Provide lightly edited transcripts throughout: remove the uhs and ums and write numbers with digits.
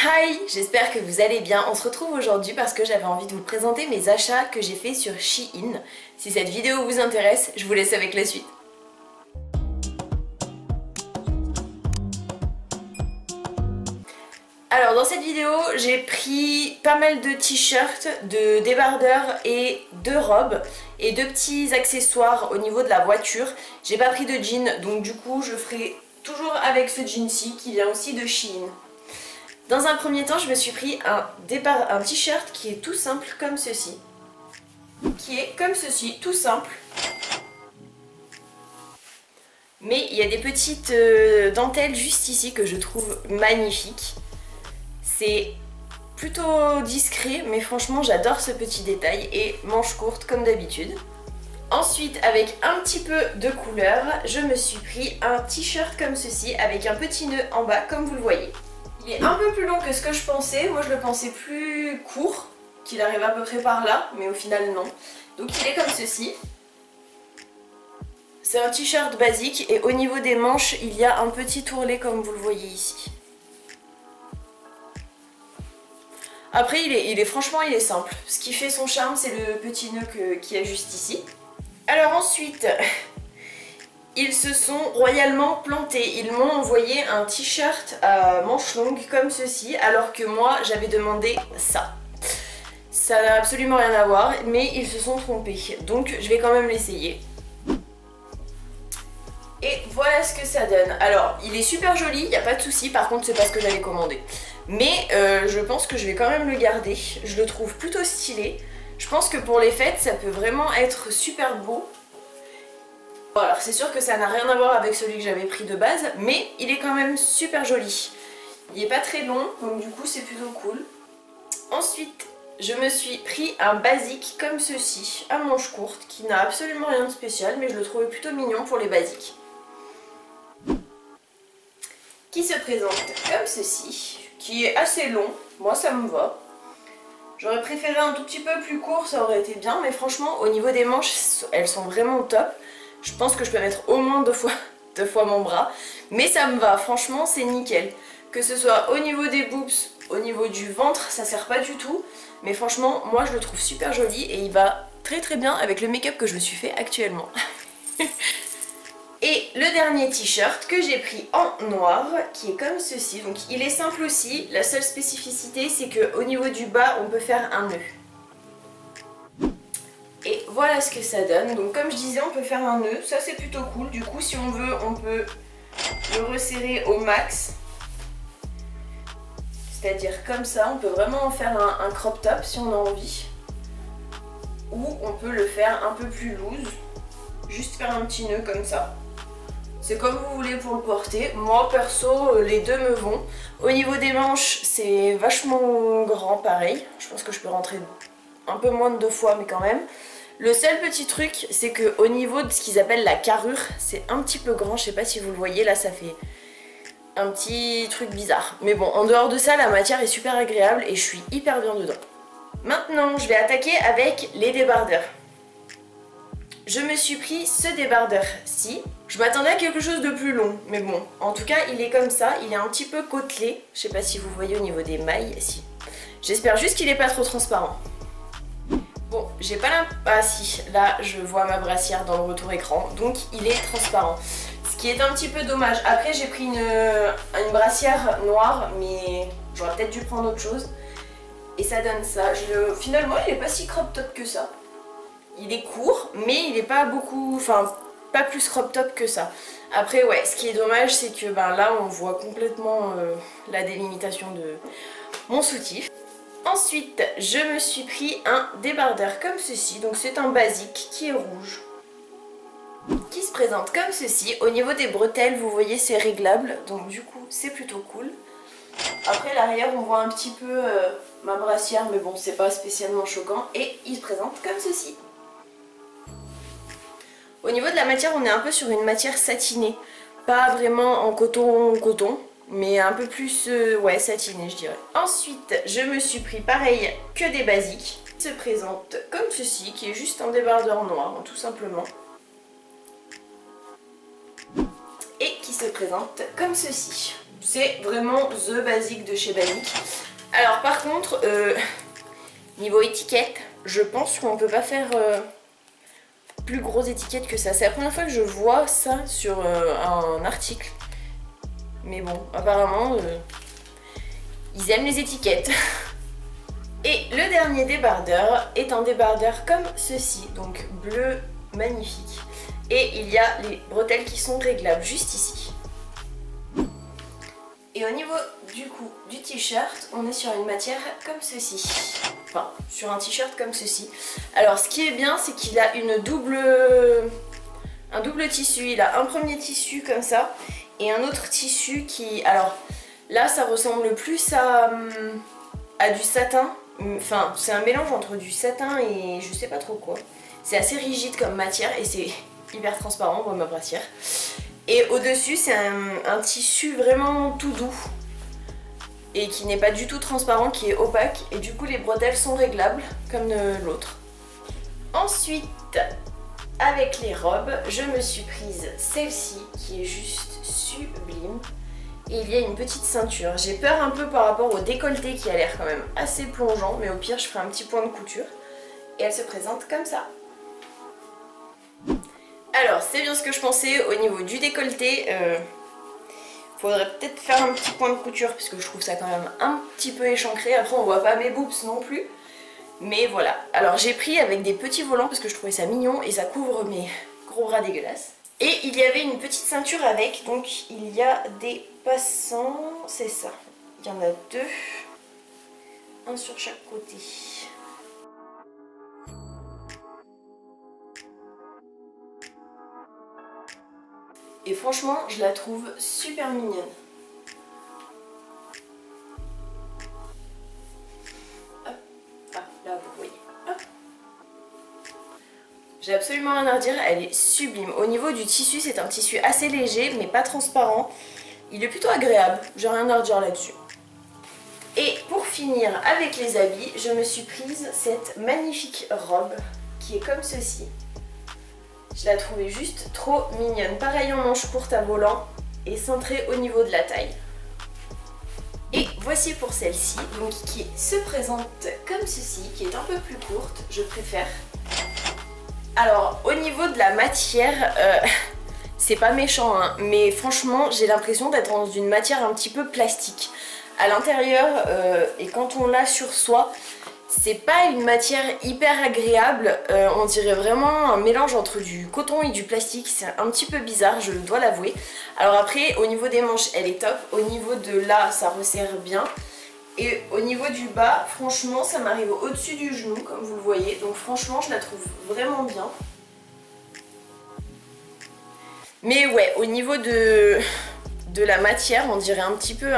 Hi, j'espère que vous allez bien. On se retrouve aujourd'hui parce que j'avais envie de vous présenter mes achats que j'ai fait sur Shein. Si cette vidéo vous intéresse, je vous laisse avec la suite. Alors dans cette vidéo, j'ai pris pas mal de t-shirts, de débardeurs et de robes et de petits accessoires au niveau de la voiture. J'ai pas pris de jean, donc du coup je ferai toujours avec ce jean-ci qui vient aussi de Shein. Dans un premier temps, je me suis pris un t-shirt qui est tout simple comme ceci. Qui est comme ceci, tout simple. Mais il y a des petites dentelles juste ici que je trouve magnifiques. C'est plutôt discret, mais franchement j'adore ce petit détail et manches courtes comme d'habitude. Ensuite, avec un petit peu de couleur, je me suis pris un t-shirt comme ceci avec un petit nœud en bas comme vous le voyez. Il est un peu plus long que ce que je pensais, moi je le pensais plus court, qu'il arrive à peu près par là, mais au final non. Donc il est comme ceci. C'est un t-shirt basique et au niveau des manches, il y a un petit ourlet comme vous le voyez ici. Après franchement il est simple. Ce qui fait son charme, c'est le petit nœud qu'il y a juste ici. Alors ensuite, ils se sont royalement plantés. Ils m'ont envoyé un t-shirt à manches longues comme ceci, alors que moi j'avais demandé ça. Ça n'a absolument rien à voir, mais ils se sont trompés. Donc je vais quand même l'essayer. Et voilà ce que ça donne. Alors il est super joli, il n'y a pas de souci, par contre c'est pas ce que j'avais commandé. Mais je pense que je vais quand même le garder. Je le trouve plutôt stylé. Je pense que pour les fêtes ça peut vraiment être super beau. Bon, alors c'est sûr que ça n'a rien à voir avec celui que j'avais pris de base, mais il est quand même super joli. Il n'est pas très long, donc du coup c'est plutôt cool. Ensuite, je me suis pris un basique comme ceci, à manches courtes, qui n'a absolument rien de spécial, mais je le trouvais plutôt mignon pour les basiques. Qui se présente comme ceci, qui est assez long, moi ça me va. J'aurais préféré un tout petit peu plus court, ça aurait été bien, mais franchement au niveau des manches, elles sont vraiment top. Je pense que je peux mettre au moins deux fois mon bras, mais ça me va, franchement c'est nickel. Que ce soit au niveau des boobs, au niveau du ventre, ça sert pas du tout, mais franchement moi je le trouve super joli et il va très très bien avec le make-up que je me suis fait actuellement. Et le dernier t-shirt que j'ai pris en noir, qui est comme ceci, donc il est simple aussi, la seule spécificité c'est qu'au niveau du bas on peut faire un nœud. Et voilà ce que ça donne. Donc comme je disais, on peut faire un nœud, ça c'est plutôt cool. Du coup si on veut, on peut le resserrer au max. C'est-à-dire comme ça, on peut vraiment en faire un crop top si on a envie. Ou on peut le faire un peu plus loose, juste faire un petit nœud comme ça. C'est comme vous voulez pour le porter. Moi perso, les deux me vont. Au niveau des manches, c'est vachement grand pareil. Je pense que je peux rentrer un peu moins de 2 fois, mais quand même. Le seul petit truc, c'est qu'au niveau de ce qu'ils appellent la carrure, c'est un petit peu grand. Je sais pas si vous le voyez, là ça fait un petit truc bizarre. Mais bon, en dehors de ça, la matière est super agréable et je suis hyper bien dedans. Maintenant, je vais attaquer avec les débardeurs. Je me suis pris ce débardeur-ci. Je m'attendais à quelque chose de plus long, mais bon, en tout cas, il est comme ça. Il est un petit peu côtelé. Je sais pas si vous voyez au niveau des mailles, si. J'espère juste qu'il est pas trop transparent. Bon, j'ai pas ah si, là je vois ma brassière dans le retour écran, donc il est transparent. Ce qui est un petit peu dommage. Après j'ai pris une brassière noire, mais j'aurais peut-être dû prendre autre chose. Et ça donne ça. Finalement il est pas si crop top que ça. Il est court, mais il est pas beaucoup, enfin pas plus crop top que ça. Après ouais, ce qui est dommage c'est que ben, là on voit complètement la délimitation de mon soutif. Ensuite, je me suis pris un débardeur comme ceci, donc c'est un basique qui est rouge, qui se présente comme ceci. Au niveau des bretelles, vous voyez c'est réglable, donc du coup c'est plutôt cool. Après l'arrière on voit un petit peu ma brassière, mais bon c'est pas spécialement choquant, et il se présente comme ceci. Au niveau de la matière, on est un peu sur une matière satinée, pas vraiment en coton, mais un peu plus ouais, satiné je dirais. Ensuite je me suis pris pareil que des basiques qui se présentent comme ceci, qui est juste un débardeur noir tout simplement, et qui se présente comme ceci. C'est vraiment the basique de chez Basique. Alors par contre, niveau étiquette, je pense qu'on peut pas faire plus grosse étiquette que ça. C'est la première fois que je vois ça sur un article. Mais bon, apparemment, ils aiment les étiquettes. Et le dernier débardeur est un débardeur comme ceci, donc bleu magnifique. Et il y a les bretelles qui sont réglables juste ici. Et au niveau du coup du t-shirt, on est sur une matière comme ceci. Enfin, sur un t-shirt comme ceci. Alors ce qui est bien, c'est qu'il a un double tissu. Il a un premier tissu comme ça et un autre tissu qui... Alors là, ça ressemble plus à du satin. Enfin, c'est un mélange entre du satin et je sais pas trop quoi. C'est assez rigide comme matière et c'est hyper transparent pour ma brassière. Et au-dessus, c'est un tissu vraiment tout doux et qui n'est pas du tout transparent, qui est opaque. Et du coup, les bretelles sont réglables comme l'autre. Ensuite, avec les robes, je me suis prise celle-ci qui est juste sublime. Et il y a une petite ceinture. J'ai peur un peu par rapport au décolleté qui a l'air quand même assez plongeant, mais au pire, je ferai un petit point de couture. Et elle se présente comme ça. Alors, c'est bien ce que je pensais au niveau du décolleté. Faudrait peut-être faire un petit point de couture parce que je trouve ça quand même un petit peu échancré. Après, on voit pas mes boobs non plus. Mais voilà. Alors, j'ai pris avec des petits volants parce que je trouvais ça mignon et ça couvre mes gros bras dégueulasses. Et il y avait une petite ceinture avec, donc il y a des passants, c'est ça. Il y en a deux, un sur chaque côté. Et franchement, je la trouve super mignonne. Hop. Ah, là vous voyez. Hop. J'ai absolument rien à redire, elle est sublime. Au niveau du tissu, c'est un tissu assez léger, mais pas transparent. Il est plutôt agréable, j'ai rien à redire là-dessus. Et pour finir avec les habits, je me suis prise cette magnifique robe qui est comme ceci. Je la trouvais juste trop mignonne. Pareil en manche courte à volant et cintrée au niveau de la taille. Et voici pour celle-ci, donc qui se présente comme ceci, qui est un peu plus courte, je préfère. Alors au niveau de la matière, c'est pas méchant hein, mais franchement j'ai l'impression d'être dans une matière un petit peu plastique. À l'intérieur et quand on l'a sur soi, c'est pas une matière hyper agréable, on dirait vraiment un mélange entre du coton et du plastique, c'est un petit peu bizarre, je dois l'avouer. Alors après, au niveau des manches, elle est top, au niveau de là, ça resserre bien. Et au niveau du bas, franchement, ça m'arrive au-dessus du genou, comme vous le voyez. Donc franchement, je la trouve vraiment bien. Mais ouais, au niveau de la matière, on dirait un petit peu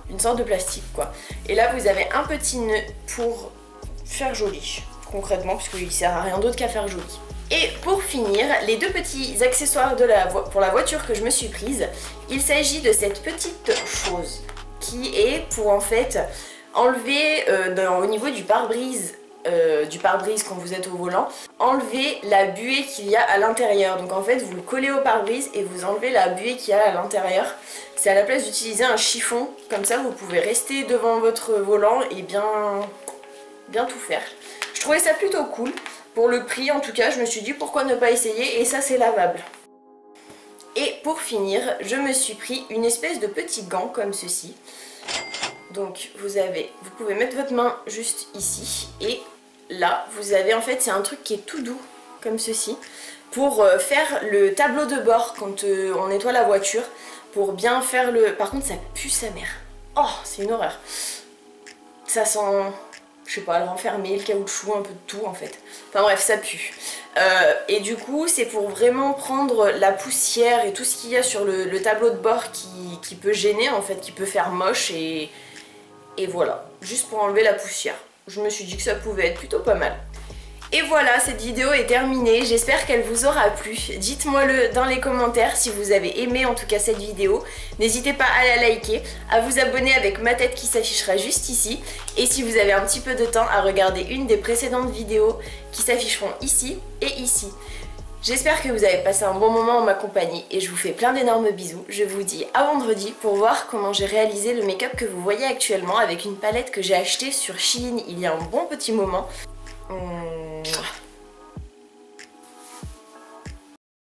une sorte de plastique, quoi. Et là, vous avez un petit nœud pour faire joli, concrètement, puisqu'il sert à rien d'autre qu'à faire joli. Et pour finir, les deux petits accessoires pour la voiture que je me suis prise, il s'agit de cette petite chose qui est pour en fait enlever au niveau du pare-brise quand vous êtes au volant, enlever la buée qu'il y a à l'intérieur. Donc en fait vous le collez au pare-brise et vous enlevez la buée qu'il y a à l'intérieur. C'est à la place d'utiliser un chiffon, comme ça vous pouvez rester devant votre volant et bien tout faire. Je trouvais ça plutôt cool. Pour le prix en tout cas, je me suis dit pourquoi ne pas essayer, et ça c'est lavable. Et pour finir, je me suis pris une espèce de petit gant comme ceci. Donc vous pouvez mettre votre main juste ici et là vous avez en fait c'est un truc qui est tout doux comme ceci pour faire le tableau de bord quand on nettoie la voiture, pour bien faire le... Par contre ça pue sa mère. Oh c'est une horreur. Ça sent... je sais pas, le renfermer, le caoutchouc, un peu de tout en fait. Enfin bref, ça pue. Et du coup, c'est pour vraiment prendre la poussière et tout ce qu'il y a sur le tableau de bord qui peut gêner en fait, qui peut faire moche et voilà. Juste pour enlever la poussière. Je me suis dit que ça pouvait être plutôt pas mal. Et voilà, cette vidéo est terminée, j'espère qu'elle vous aura plu. Dites-moi le dans les commentaires si vous avez aimé en tout cas cette vidéo. N'hésitez pas à la liker, à vous abonner avec ma tête qui s'affichera juste ici. Et si vous avez un petit peu de temps, à regarder une des précédentes vidéos qui s'afficheront ici et ici. J'espère que vous avez passé un bon moment en ma compagnie et je vous fais plein d'énormes bisous. Je vous dis à vendredi pour voir comment j'ai réalisé le make-up que vous voyez actuellement avec une palette que j'ai achetée sur Shein il y a un bon petit moment.